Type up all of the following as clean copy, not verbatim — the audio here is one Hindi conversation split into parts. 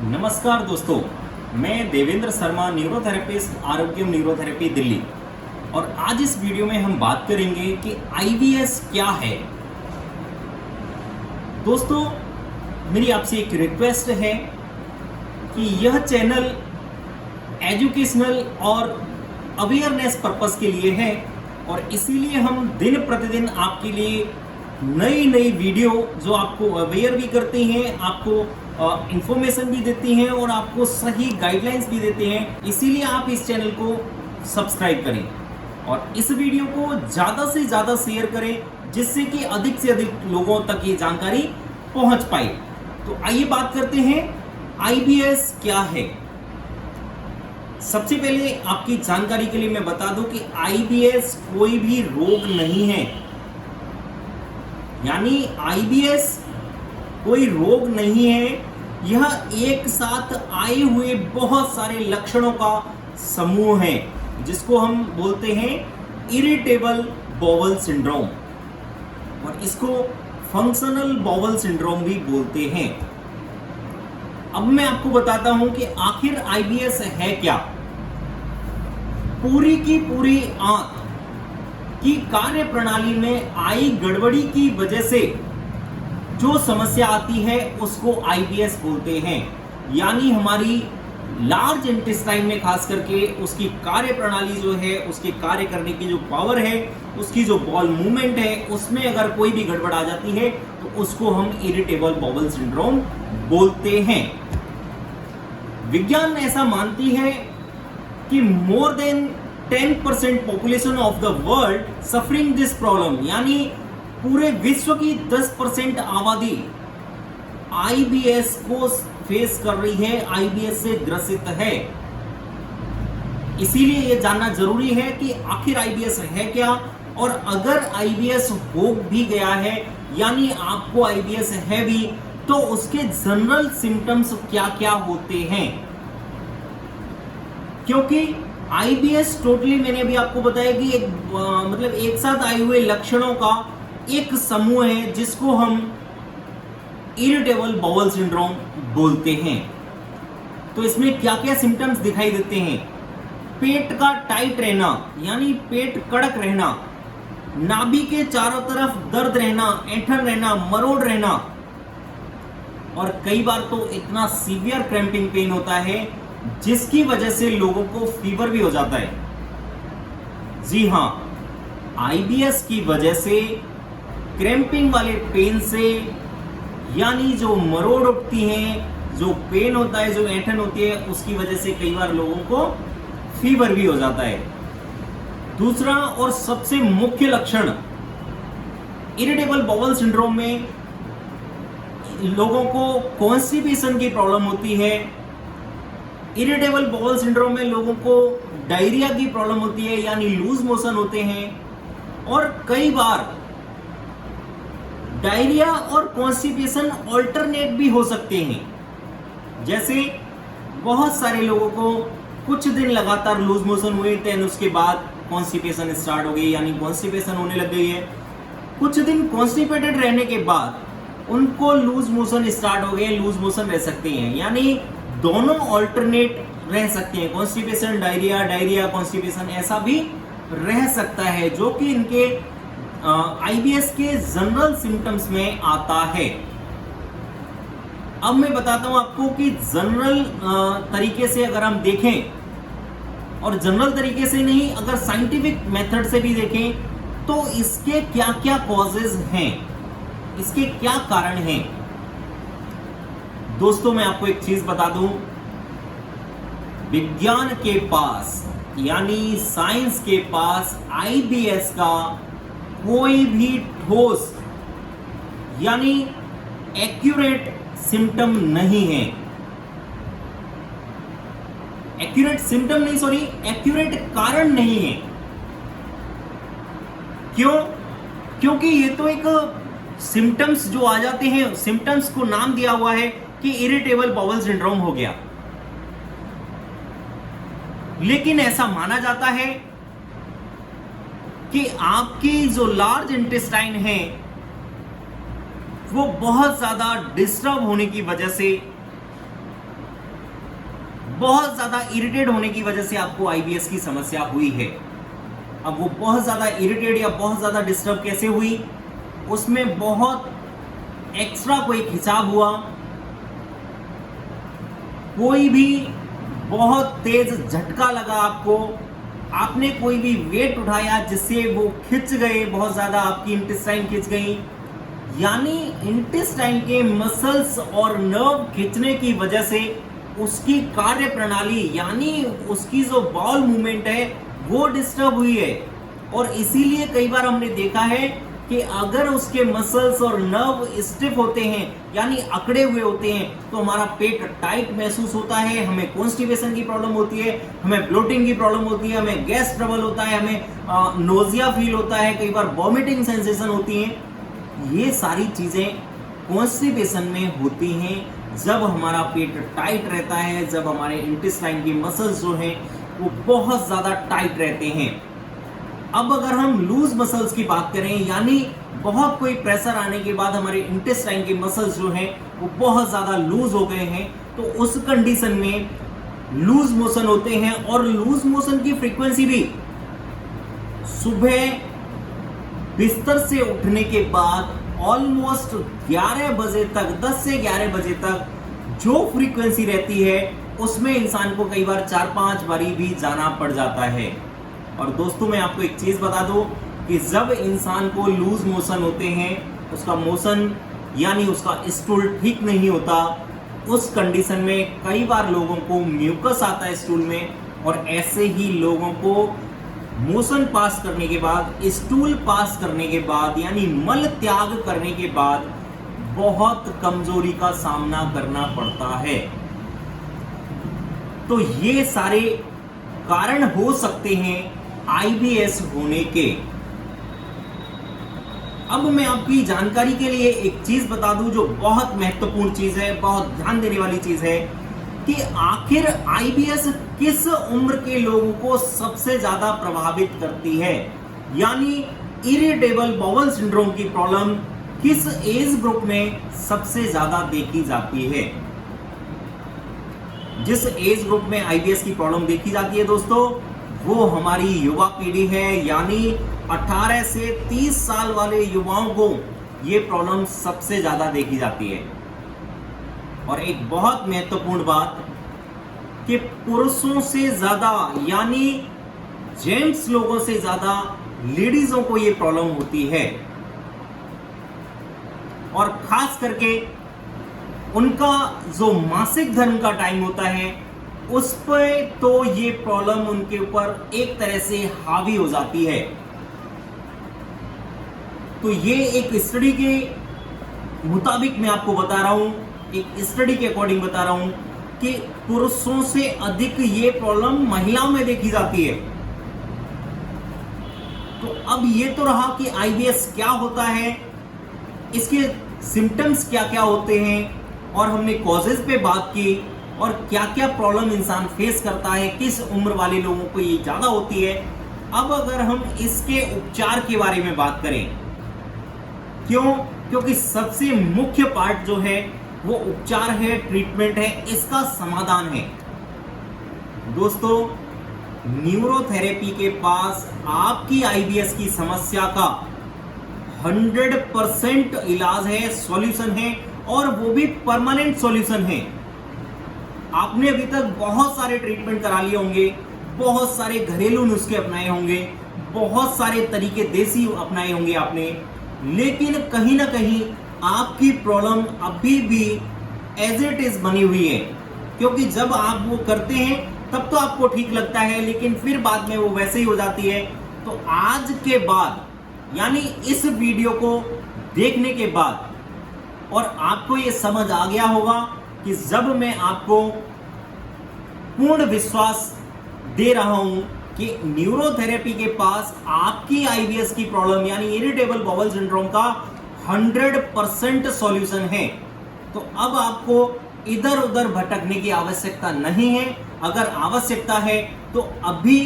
नमस्कार दोस्तों, मैं देवेंद्र शर्मा, न्यूरोथेरेपिस्ट, आरोग्यम न्यूरोथेरेपी दिल्ली। और आज इस वीडियो में हम बात करेंगे कि आईबीएस क्या है। दोस्तों, मेरी आपसे एक रिक्वेस्ट है कि यह चैनल एजुकेशनल और अवेयरनेस पर्पस के लिए है और इसीलिए हम दिन प्रतिदिन आपके लिए नई नई वीडियो जो आपको अवेयर भी करती हैं, आपको इंफॉर्मेशन भी देती हैं और आपको सही गाइडलाइंस भी देते हैं। इसीलिए आप इस चैनल को सब्सक्राइब करें और इस वीडियो को ज़्यादा से ज़्यादा शेयर करें जिससे कि अधिक से अधिक लोगों तक ये जानकारी पहुंच पाए। तो आइए बात करते हैं आईबीएस क्या है। सबसे पहले आपकी जानकारी के लिए मैं बता दूं कि आईबीएस कोई भी रोग नहीं है, यानी आईबीएस कोई रोग नहीं है। यह एक साथ आए हुए बहुत सारे लक्षणों का समूह है जिसको हम बोलते हैं इरिटेबल बाउल सिंड्रोम और इसको फंक्शनल बाउल सिंड्रोम भी बोलते हैं। अब मैं आपको बताता हूं कि आखिर आईबीएस है क्या। पूरी की पूरी आंत की कार्य प्रणाली में आई गड़बड़ी की वजह से जो समस्या आती है उसको आईबीएस बोलते हैं। यानी हमारी लार्ज इंटेस्टाइन में खास करके उसकी कार्य प्रणाली जो है, उसके कार्य करने की जो पावर है, उसकी जो बॉल मूवमेंट है, उसमें अगर कोई भी गड़बड़ आ जाती है तो उसको हम इरिटेबल बाउल सिंड्रोम बोलते हैं। विज्ञान ऐसा मानती है कि more than 10% population of the world suffering this problem, यानी पूरे विश्व की 10% आबादी आईबीएस को फेस कर रही है, आईबीएस से ग्रसित है। इसीलिए यह जानना जरूरी है कि आखिर आईबीएस है क्या, और अगर आईबीएस हो भी गया है यानी आपको आईबीएस है भी, तो उसके जनरल सिम्टम्स क्या क्या होते हैं। क्योंकि आईबीएस टोटली मैंने अभी आपको बताया कि एक साथ आए हुए लक्षणों का एक समूह है जिसको हम इरिटेबल बाउल सिंड्रोम बोलते हैं। तो इसमें क्या क्या सिम्टम्स दिखाई देते हैं। पेट का टाइट रहना, यानी पेट कड़क रहना, नाभि के चारों तरफ दर्द रहना, ऐंठन रहना, मरोड़ रहना, और कई बार तो इतना सीवियर क्रैम्पिंग पेन होता है जिसकी वजह से लोगों को फीवर भी हो जाता है। जी हां, आईबीएस की वजह से क्रैम्पिंग वाले पेन से, यानी जो मरोड़ उठती हैं, जो पेन होता है, जो ऐंठन होती है, उसकी वजह से कई बार लोगों को फीवर भी हो जाता है। दूसरा और सबसे मुख्य लक्षण इरिटेबल बाउल सिंड्रोम में लोगों को कॉन्स्टिपेशन की प्रॉब्लम होती है। इरिटेबल बाउल सिंड्रोम में लोगों को डायरिया की प्रॉब्लम होती है, यानी लूज मोशन होते हैं। और कई बार डायरिया और कॉन्स्टिपेशन ऑल्टरनेट भी हो सकते हैं। जैसे बहुत सारे लोगों को कुछ दिन लगातार लूज मोशन हुए, देन उसके बाद कॉन्स्टिपेशन स्टार्ट हो गई, यानी कॉन्स्टिपेशन होने लग गई है। कुछ दिन कॉन्स्टिपेटेड रहने के बाद उनको लूज मोशन स्टार्ट हो गए, लूज मोशन रह सकते हैं, यानी दोनों ऑल्टरनेट रह सकते हैं। कॉन्स्टिपेशन डायरिया, डायरिया कॉन्स्टिपेशन, ऐसा भी रह सकता है जो कि इनके आईबीएस के जनरल सिम्टम्स में आता है। अब मैं बताता हूं आपको कि जनरल तरीके से अगर हम देखें, और जनरल तरीके से नहीं, अगर साइंटिफिक मेथड से भी देखें, तो इसके क्या क्या कॉजेज हैं, इसके क्या कारण हैं। दोस्तों, मैं आपको एक चीज बता दूं, विज्ञान के पास यानी साइंस के पास आईबीएस का कोई भी ठोस यानी एक्यूरेट सिम्टम नहीं है। एक्यूरेट कारण नहीं है। क्यों? क्योंकि ये तो एक सिम्टम्स जो आ जाते हैं, सिम्टम्स को नाम दिया हुआ है कि इरिटेबल बाउल सिंड्रोम हो गया, लेकिन ऐसा माना जाता है कि आपकी जो लार्ज इंटेस्टाइन है वो बहुत ज्यादा डिस्टर्ब होने की वजह से बहुत ज़्यादा इरिटेट होने की वजह से आपको आईबीएस की समस्या हुई है। अब वो बहुत ज़्यादा इरिटेट या बहुत ज़्यादा डिस्टर्ब कैसे हुई, उसमें बहुत एक्स्ट्रा कोई खिंचाव हुआ, कोई भी बहुत तेज झटका लगा आपको, आपने कोई भी वेट उठाया जिससे वो खिंच गए, बहुत ज़्यादा आपकी इंटेस्टाइन खिंच गई, यानी इंटेस्टाइन के मसल्स और नर्व खिंचने की वजह से उसकी कार्य प्रणाली यानी उसकी जो बाउल मूवमेंट है वो डिस्टर्ब हुई है। और इसीलिए कई बार हमने देखा है कि अगर उसके मसल्स और नर्व स्टिफ होते हैं यानी अकड़े हुए होते हैं तो हमारा पेट टाइट महसूस होता है, हमें कॉन्स्टिपेशन की प्रॉब्लम होती है, हमें ब्लोटिंग की प्रॉब्लम होती है, हमें गैस ट्रबल होता है, हमें नोजिया फील होता है, कई बार वॉमिटिंग सेंसेशन होती है। ये सारी चीजें कॉन्स्टिपेशन में होती हैं जब हमारा पेट टाइट रहता है, जब हमारे इंटेस्टाइन की मसल्स जो हैं वो बहुत ज़्यादा टाइट रहते हैं। अब अगर हम लूज मसल्स की बात करें यानी बहुत कोई प्रेशर आने के बाद हमारे इंटेस्टाइन के मसल्स जो हैं वो बहुत ज़्यादा लूज हो गए हैं, तो उस कंडीशन में लूज मोशन होते हैं। और लूज मोशन की फ्रीक्वेंसी भी सुबह बिस्तर से उठने के बाद ऑलमोस्ट 11 बजे तक, 10 से 11 बजे तक जो फ्रीक्वेंसी रहती है उसमें इंसान को कई बार 4-5 बारी भी जाना पड़ जाता है। और दोस्तों मैं आपको एक चीज़ बता दूं कि जब इंसान को लूज मोशन होते हैं, उसका मोशन यानी उसका स्टूल ठीक नहीं होता, उस कंडीशन में कई बार लोगों को म्यूकस आता है स्टूल में, और ऐसे ही लोगों को मोशन पास करने के बाद, स्टूल पास करने के बाद यानी मल त्याग करने के बाद बहुत कमजोरी का सामना करना पड़ता है। तो ये सारे कारण हो सकते हैं आईबीएस होने के। अब मैं आपकी जानकारी के लिए एक चीज बता दूं जो बहुत महत्वपूर्ण चीज है, बहुत ध्यान देने वाली चीज है कि आखिर आईबीएस किस उम्र के लोगों को सबसे ज्यादा प्रभावित करती है, यानी इरिटेबल बाउल सिंड्रोम की प्रॉब्लम किस एज ग्रुप में सबसे ज्यादा देखी जाती है। जिस एज ग्रुप में आईबीएस की प्रॉब्लम देखी जाती है दोस्तों, वो हमारी युवा पीढ़ी है, यानी 18 से 30 साल वाले युवाओं को ये प्रॉब्लम सबसे ज्यादा देखी जाती है। और एक बहुत महत्वपूर्ण बात कि पुरुषों से ज्यादा यानी जेंट्स लोगों से ज्यादा लेडीजों को ये प्रॉब्लम होती है, और खास करके उनका जो मासिक धर्म का टाइम होता है उस पर तो ये प्रॉब्लम उनके ऊपर एक तरह से हावी हो जाती है। तो ये एक स्टडी के मुताबिक मैं आपको बता रहा हूं, एक स्टडी के अकॉर्डिंग बता रहा हूं कि पुरुषों से अधिक ये प्रॉब्लम महिलाओं में देखी जाती है। तो अब ये तो रहा कि आईबीएस क्या होता है, इसके सिम्टम्स क्या क्या होते हैं, और हमने कॉजेज पे बात की, और क्या क्या प्रॉब्लम इंसान फेस करता है, किस उम्र वाले लोगों को ये ज्यादा होती है। अब अगर हम इसके उपचार के बारे में बात करें, क्योंकि सबसे मुख्य पार्ट जो है वो उपचार है, ट्रीटमेंट है, इसका समाधान है। दोस्तों न्यूरोथेरेपी के पास आपकी आईबीएस की समस्या का 100% इलाज है, सॉल्यूशन है, और वो भी परमानेंट सॉल्यूशन है। आपने अभी तक बहुत सारे ट्रीटमेंट करा लिए होंगे, बहुत सारे घरेलू नुस्खे अपनाए होंगे, बहुत सारे तरीके देसी अपनाए होंगे आपने, लेकिन कहीं ना कहीं आपकी प्रॉब्लम अभी भी एज इट इज बनी हुई है। क्योंकि जब आप वो करते हैं तब तो आपको ठीक लगता है, लेकिन फिर बाद में वो वैसे ही हो जाती है। तो आज के बाद यानी इस वीडियो को देखने के बाद, और आपको ये समझ आ गया होगा कि जब मैं आपको पूर्ण विश्वास दे रहा हूं कि न्यूरोथेरेपी के पास आपकी आईबीएस की प्रॉब्लम यानी इरिटेबल बाउल सिंड्रोम का 100% सॉल्यूशन है, तो अब आपको इधर उधर भटकने की आवश्यकता नहीं है। अगर आवश्यकता है तो अभी,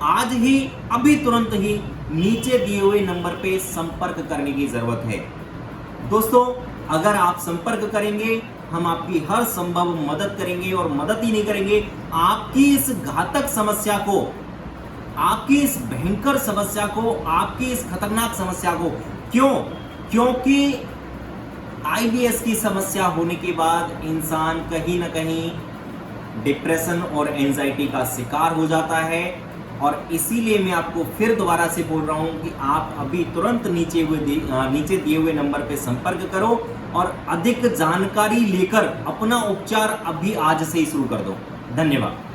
आज ही, अभी तुरंत ही नीचे दिए हुए नंबर पे संपर्क करने की जरूरत है। दोस्तों अगर आप संपर्क करेंगे हम आपकी हर संभव मदद करेंगे, और मदद ही नहीं करेंगे, आपकी इस घातक समस्या को, आपकी इस भयंकर समस्या को, आपकी इस खतरनाक समस्या को, क्यों? क्योंकि आईबीएस की समस्या होने के बाद इंसान कहीं ना कहीं डिप्रेशन और एंजाइटी का शिकार हो जाता है। और इसीलिए मैं आपको फिर दोबारा से बोल रहा हूं कि आप अभी तुरंत नीचे दिए हुए नंबर पे संपर्क करो और अधिक जानकारी लेकर अपना उपचार अभी आज से ही शुरू कर दो। धन्यवाद।